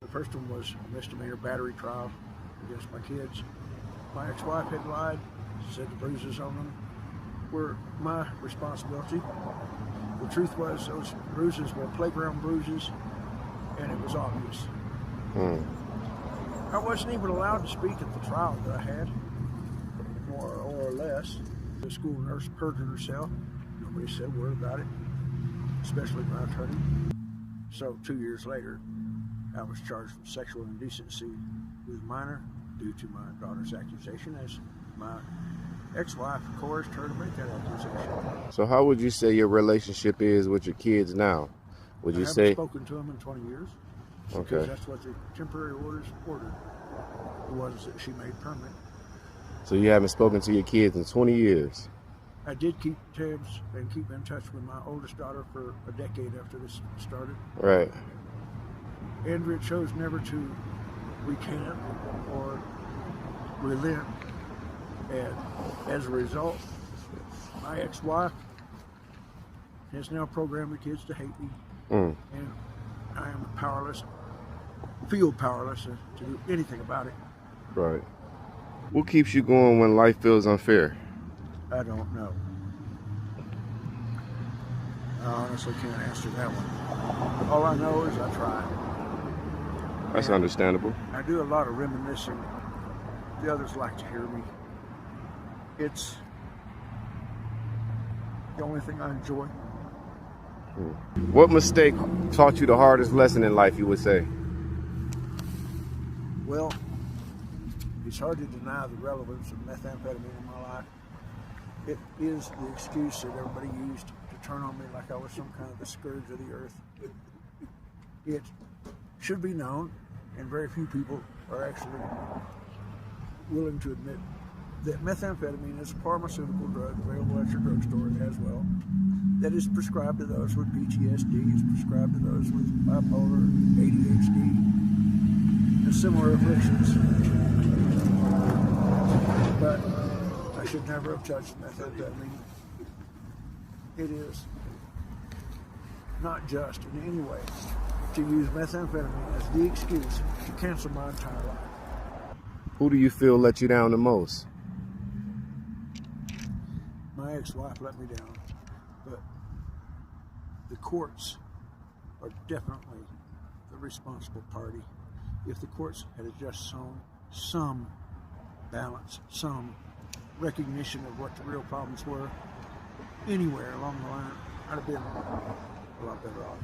The first one was a misdemeanor battery trial against my kids. My ex-wife had lied, said the bruises on them were my responsibility. The truth was those bruises were playground bruises, and it was obvious. I wasn't even allowed to speak at the trial that I had, more or less. The school nurse perjured herself. Nobody said a word about it, especially my attorney. So 2 years later, I was charged with sexual indecency with a minor due to my daughter's accusation, as my ex-wife coerced her to make that accusation. So how would you say your relationship is with your kids now? Would you I say? haven't spoken to them in 20 years. Okay. Because that's what the temporary orders ordered. The ones that she made permanent. So you haven't spoken to your kids in 20 years? I did keep tabs and keep in touch with my oldest daughter for a decade after this started. Right. Andrea chose never to recant or relent. And as a result, my ex-wife has now programmed the kids to hate me. And I am powerless, feel powerless to do anything about it. Right. What keeps you going when life feels unfair? I don't know. I honestly can't answer that one. All I know is I try. That's understandable. I do a lot of reminiscing. The others like to hear me. It's the only thing I enjoy. What mistake taught you the hardest lesson in life, you would say? Well, it's hard to deny the relevance of methamphetamine in my life. It is the excuse that everybody used to turn on me like I was some kind of the scourge of the earth. It should be known, and very few people are actually willing to admit, that methamphetamine is a pharmaceutical drug available at your drugstore as well, that is prescribed to those with PTSD, is prescribed to those with bipolar, ADHD, and similar afflictions. But I should never have touched methamphetamine. It is not just in any way to use methamphetamine as the excuse to cancel my entire life. Who do you feel let you down the most? My ex-wife let me down, but the courts are definitely the responsible party. If the courts had just shown some balance, some recognition of what the real problems were, anywhere along the line, I'd have been a lot better off.